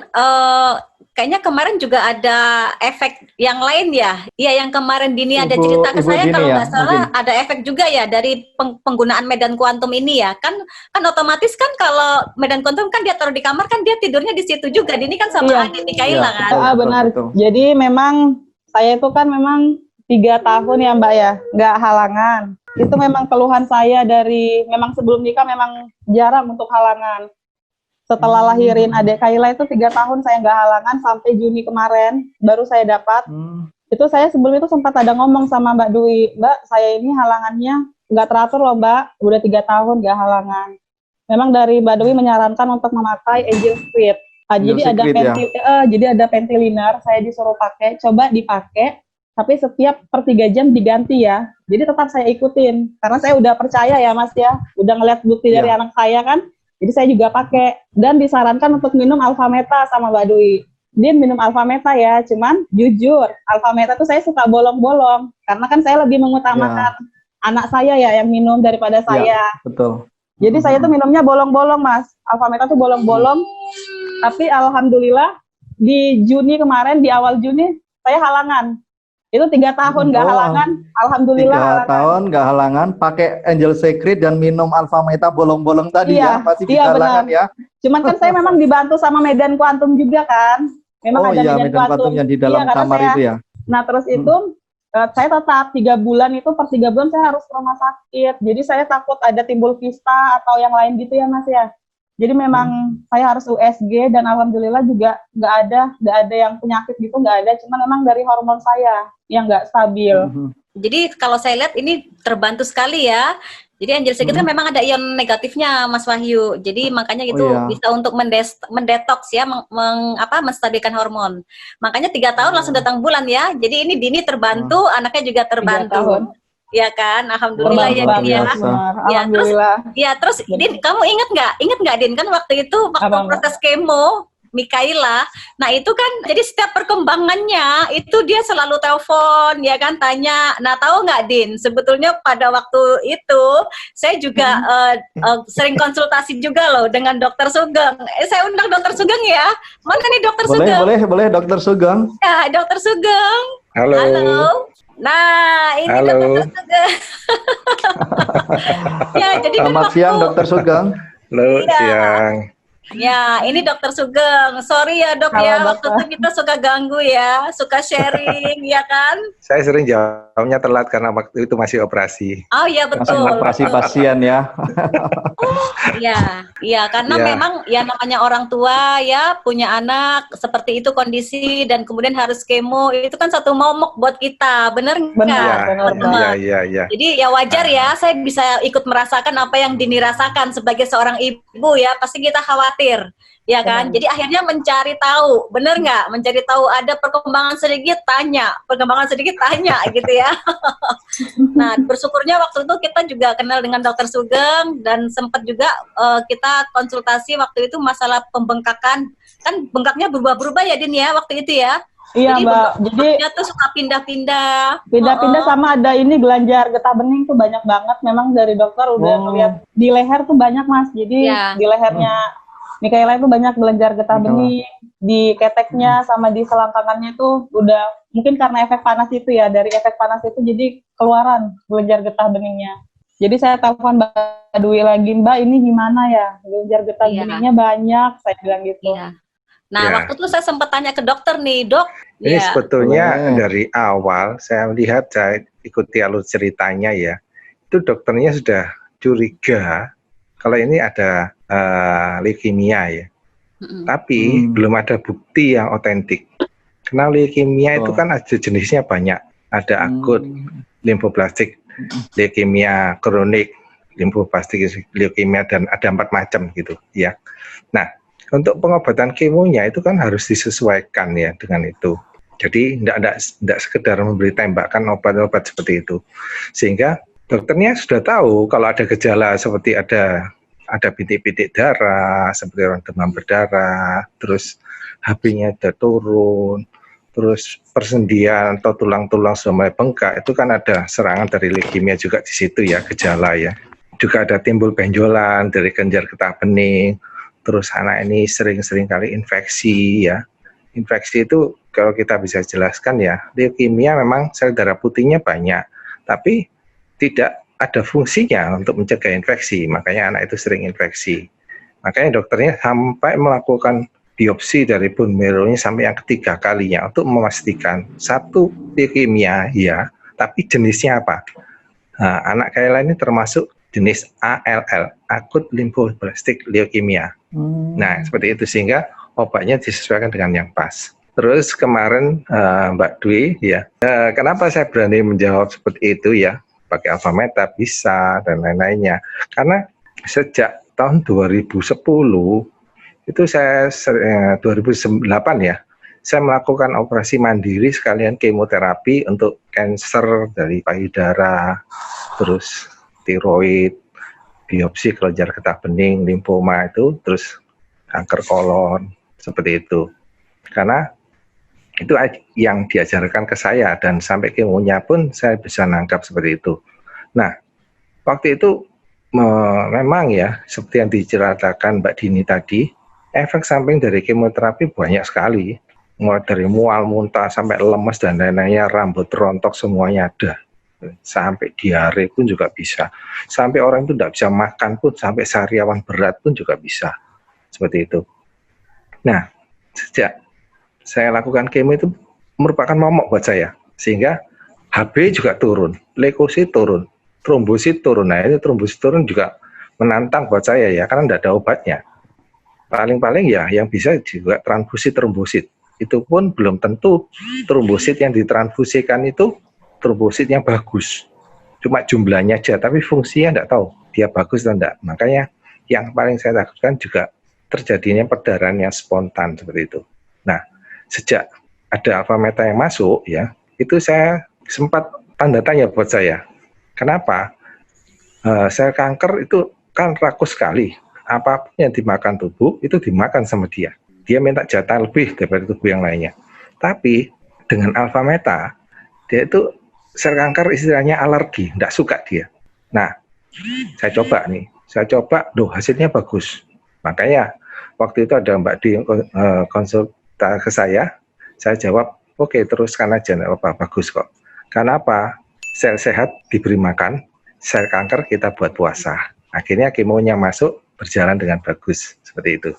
kayaknya kemarin juga ada efek yang lain ya. Iya, yang kemarin Dini ada Ibu- cerita ke Ibu saya Dini kalau ya, nggak salah mungkin. ada efek juga ya dari penggunaan medan kuantum ini ya. Kan otomatis kan kalau medan kuantum kan dia taruh di kamar kan dia tidurnya di situ juga. Dini kan sama Iya. adik Mikaela kan. Betul, Benar. betul. Jadi memang saya itu kan memang 3 tahun ya Mbak ya, nggak halangan. Itu memang keluhan saya dari memang sebelum nikah memang jarang untuk halangan. Setelah lahirin adik Kaila itu 3 tahun saya nggak halangan sampai Juni kemarin baru saya dapat. Itu saya sebelum itu sempat ada ngomong sama Mbak Dwi, Mbak saya ini halangannya nggak teratur loh Mbak, udah 3 tahun nggak halangan. Memang dari Mbak Dwi menyarankan untuk memakai Angel Squid. Jadi ada pentiliner, saya disuruh pakai, coba dipakai, tapi setiap per 3 jam diganti ya. Jadi tetap saya ikutin, karena saya udah percaya ya Mas ya, udah ngeliat bukti dari anak saya kan. Jadi saya juga pakai, dan disarankan untuk minum Alpha Meta sama Mbak Dwi. Dia minum Alpha Meta ya, cuman jujur, Alpha Meta tuh saya suka bolong-bolong, karena kan saya lebih mengutamakan anak saya ya yang minum daripada saya. Betul. Jadi saya tuh minumnya bolong-bolong Mas, Alpha Meta tuh bolong-bolong, tapi alhamdulillah di Juni kemarin, di awal Juni, saya halangan. Itu 3 tahun nggak halangan, alhamdulillah 3 halangan. tahun nggak halangan, pakai Angel Secret dan minum Alpha Meta bolong-bolong tadi Iya, ya, pasti iya, bisa halangan benar. ya. Cuman kan saya memang dibantu sama medan kuantum juga kan. Memang Oh ada iya, medan kuantum yang di dalam Iya, karena kamar saya- itu ya. Nah terus itu saya tetap 3 bulan itu per 3 bulan saya harus ke rumah sakit. Jadi saya takut ada timbul kista atau yang lain gitu ya Mas ya. Jadi memang saya harus USG dan alhamdulillah juga nggak ada yang penyakit gitu, nggak ada. Cuma memang dari hormon saya yang nggak stabil. Jadi kalau saya lihat ini terbantu sekali ya. Jadi Angel Secret kan memang ada ion negatifnya Mas Wahyu. Jadi makanya itu bisa untuk mendetoks ya, menstabilkan hormon. Makanya 3 tahun langsung datang bulan ya. Jadi ini Dini terbantu, anaknya juga 3 tahun. terbantu. Ya kan, alhamdulillah ya Din ya. Alhamdulillah. Terus Din, kamu ingat nggak Din kan waktu itu waktu proses kemo Mikaela, nah itu kan jadi setiap perkembangannya itu dia selalu telepon ya kan tanya. Nah tahu nggak Din, sebetulnya pada waktu itu saya juga sering konsultasi juga loh dengan Dokter Sugeng. Saya undang Dokter Sugeng ya. Mana nih Dokter Sugeng? Boleh Dokter Sugeng. Ya Dokter Sugeng. Halo. Nah ini Dokter Sugeng. Ya jadi Selamat siang Dokter Sugeng. Halo, siang. Ya, ini Dokter Sugeng. Sorry ya Dok ya, waktu itu kita suka ganggu ya, suka sharing ya kan? Saya sering jawabnya telat karena waktu itu masih operasi. Oh iya betul. Operasi pasien ya. Iya, karena memang ya namanya orang tua ya punya anak seperti itu kondisi dan kemudian harus kemo itu kan satu momok buat kita, bener nggak? Iya. Jadi ya wajar ya, saya bisa ikut merasakan apa yang Dini rasakan sebagai seorang ibu ya, pasti kita khawatir. Ya kan? Benar. Jadi akhirnya mencari tahu, bener nggak? Mencari tahu, ada perkembangan sedikit tanya, perkembangan sedikit tanya gitu ya. Nah, bersyukurnya waktu itu kita juga kenal dengan Dokter Sugeng dan sempat juga kita konsultasi waktu itu masalah pembengkakan. Kan bengkaknya berubah-berubah ya Din ya waktu itu ya. Iya, Jadi Mbak. Jadi bengkaknya tuh suka pindah-pindah. pindah-pindah sama ada ini gelanjar getah bening tuh banyak banget. Memang dari dokter udah ngeliat di leher tuh banyak, Mas. Jadi Ya. di lehernya Mikaela itu banyak gelanjar getah bening, di keteknya sama di selangkangannya tuh udah mungkin karena efek panas itu ya. Dari efek panas itu jadi keluaran gelanjar getah beningnya. Jadi saya telepon Mbak Dwi lagi, Mbak ini gimana ya? Gelanjar getah Iya. beningnya banyak, saya bilang gitu. Iya. Nah, Ya. waktu itu saya sempat tanya ke dokter nih, Dok. Ini Ya. sebetulnya dari awal saya lihat, saya ikuti alur ceritanya ya, itu dokternya sudah curiga kalau ini ada leukemia ya. Tapi belum ada bukti yang otentik. Karena leukemia itu kan ada jenisnya banyak. Ada akut, limfoblastik, leukemia kronik, limfoblastik leukemia, dan ada 4 macam gitu ya. Nah, untuk pengobatan kemonya itu kan harus disesuaikan ya dengan itu. Jadi tidak sekedar memberi tembakan obat-obat seperti itu. Sehingga dokternya sudah tahu kalau ada gejala seperti ada bintik-bintik darah, seperti orang demam berdarah, terus HB-nya sudah turun, terus persendian atau tulang-tulang sudah mulai bengkak, itu kan ada serangan dari leukemia juga di situ ya, gejala ya. Juga ada timbul benjolan dari kelenjar getah bening. Terus anak ini sering-sering kali infeksi ya. Infeksi itu kalau kita bisa jelaskan ya, leukemia memang sel darah putihnya banyak, tapi tidak ada fungsinya untuk mencegah infeksi, makanya anak itu sering infeksi. Makanya dokternya sampai melakukan biopsi dari bone marrow-nya sampai yang ketiga kalinya untuk memastikan satu leukemia ya, tapi jenisnya apa. Nah, anak Kayla ini termasuk jenis ALL, akut lymphoblastic leukemia. Nah, seperti itu, sehingga obatnya disesuaikan dengan yang pas. Terus kemarin Mbak Dwi, ya, kenapa saya berani menjawab seperti itu ya, pakai Alfameta bisa dan lain-lainnya. Karena sejak tahun 2010 itu saya 2008 ya, saya melakukan operasi mandiri sekalian kemoterapi untuk kanker dari payudara, terus tiroid, biopsi kelenjar getah bening, limfoma itu, terus kanker kolon, seperti itu. Karena itu yang diajarkan ke saya, dan sampai kemonya pun saya bisa nangkap seperti itu. Nah, waktu itu memang ya, seperti yang diceritakan Mbak Dini tadi, efek samping dari kemoterapi banyak sekali. Mulai dari mual, muntah, sampai lemes dan lain-lainnya, rambut rontok, semuanya ada. Sampai diare pun juga bisa, sampai orang itu tidak bisa makan pun, sampai sariawan berat pun juga bisa, seperti itu. Nah, sejak saya lakukan kemo itu merupakan momok buat saya, sehingga HB juga turun, leukosit turun, trombosit turun. Nah, ini trombosit turun juga menantang buat saya ya, karena tidak ada obatnya. Paling-paling ya yang bisa juga transfusi trombosit, itu pun belum tentu trombosit yang ditransfusikan itu trombosit yang bagus, cuma jumlahnya aja, tapi fungsinya tidak tahu dia bagus atau tidak. Makanya yang paling saya takutkan juga terjadinya perdarahan yang spontan seperti itu. Nah, sejak ada Alfameta yang masuk ya, itu saya sempat tanda tanya buat saya. Kenapa? Sel kanker itu kan rakus sekali, apapun yang dimakan tubuh itu dimakan sama dia. Dia minta jatah lebih daripada tubuh yang lainnya. Tapi dengan Alfameta, dia itu sel kanker istilahnya alergi, tidak suka dia. Nah, saya coba, loh hasilnya bagus. Makanya waktu itu ada Mbak Di konsultasi ke saya jawab, oke, teruskan aja, nggak apa-apa, bagus kok. Karena apa? Sel sehat diberi makan, sel kanker kita buat puasa. Akhirnya kemonya masuk, berjalan dengan bagus, seperti itu.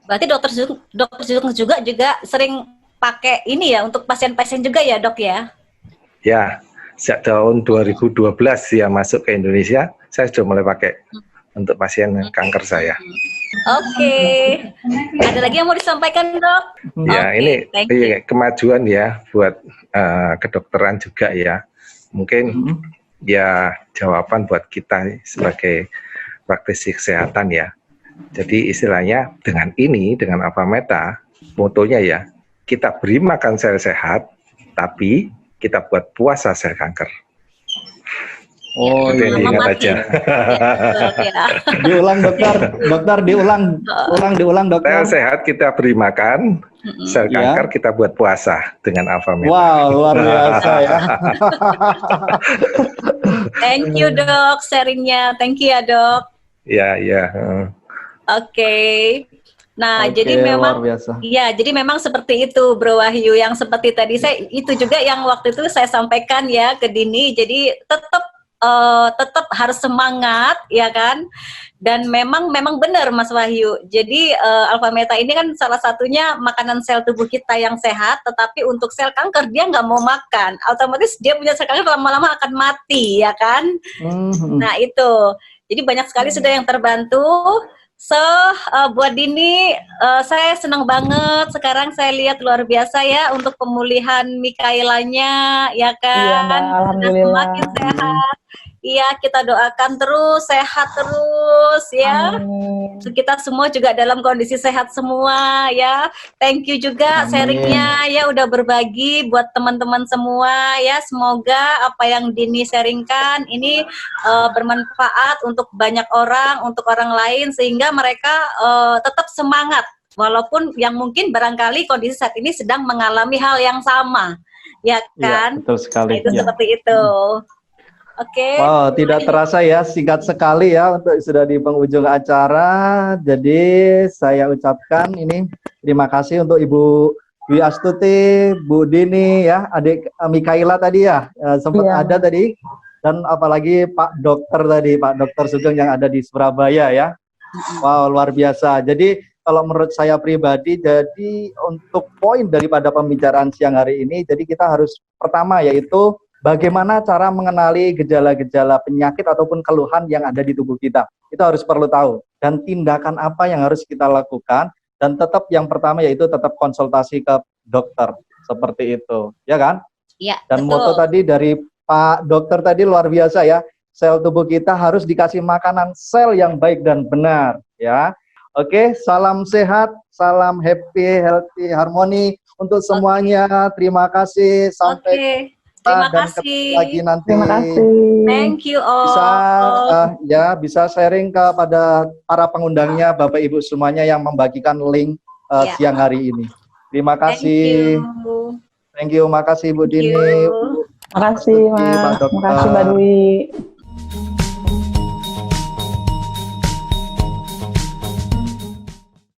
Berarti dokter Sugeng juga sering pakai ini ya untuk pasien-pasien juga ya, Dok ya? Ya. Sejak tahun 2012 ya masuk ke Indonesia, saya sudah mulai pakai untuk pasien kanker saya. Oke. Ada lagi yang mau disampaikan, Dok? Ya, ini kemajuan ya buat kedokteran juga ya. Mungkin ya jawaban buat kita sebagai praktisi kesehatan ya. Jadi istilahnya dengan ini, dengan Alphameta, motonya ya, kita beri makan sel sehat, tapi kita buat puasa sel kanker. Oh Itu yang iya. diingat Mati. aja. Ya. Diulang dokter, diulang Sel dokter. sehat kita beri makan, sel Iya. kanker kita buat puasa dengan Alphameta. Wow, luar biasa ya. Thank you dok sharingnya, thank you ya dok. Ya, ya. Oke. Nah, Oke, jadi luar memang biasa. iya, jadi memang seperti itu Bro Wahyu, yang seperti tadi saya itu juga yang waktu itu saya sampaikan ya ke Dini. Jadi tetap harus semangat ya kan. Dan memang benar Mas Wahyu. Jadi Alphameta ini kan salah satunya makanan sel tubuh kita yang sehat, tetapi untuk sel kanker dia nggak mau makan. Otomatis dia punya sel kanker lama-lama akan mati ya kan. Nah, itu. Jadi banyak sekali sudah yang terbantu. So, buat Dini, saya senang banget. Sekarang saya lihat luar biasa ya untuk pemulihan Mikaelanya, ya Iya, Mbak. kan? Sudah Alhamdulillah. semakin sehat. Iya, kita doakan terus, sehat terus, ya. Amin. Kita semua juga dalam kondisi sehat semua, ya. Thank you juga Amin. sharingnya, ya udah berbagi buat teman-teman semua, ya. Semoga apa yang Dini sharingkan ini bermanfaat untuk banyak orang, untuk orang lain, sehingga mereka tetap semangat, walaupun yang mungkin barangkali kondisi saat ini sedang mengalami hal yang sama, ya kan? Iya, betul sekali. Nah, itu Ya. seperti itu. Oke. Wow, tidak terasa ya, singkat sekali ya untuk sudah di penghujung acara. Jadi saya ucapkan ini terima kasih untuk Ibu Dwi Astuti, Bu Dini ya, adik Mikaela tadi ya, sempat Iya. ada tadi, dan apalagi Pak Dokter tadi, Pak Dokter Sugeng yang ada di Surabaya ya. Wow, luar biasa. Jadi kalau menurut saya pribadi, jadi untuk poin daripada pembicaraan siang hari ini, jadi kita harus pertama yaitu bagaimana cara mengenali gejala-gejala penyakit ataupun keluhan yang ada di tubuh kita. Itu harus perlu tahu. Dan tindakan apa yang harus kita lakukan. Dan tetap yang pertama yaitu tetap konsultasi ke dokter. Seperti itu. Ya kan? Iya, Dan betul. moto tadi dari Pak Dokter tadi luar biasa ya. Sel tubuh kita harus dikasih makanan sel yang baik dan benar. Ya. Oke, salam sehat, salam happy, healthy, harmoni untuk semuanya. Terima kasih. Sampai Oke. Terima dan kasih. ketemu lagi nanti. Terima kasih. Thank you all. Bisa sharing kepada para pengundangnya Bapak Ibu semuanya yang membagikan link Ya. siang hari ini. Terima Thank kasih. you. Thank you, makasih Bu Thank Dini. you. Makasih, Pak Mas. Dokter. Makasih, Mbak Dwi.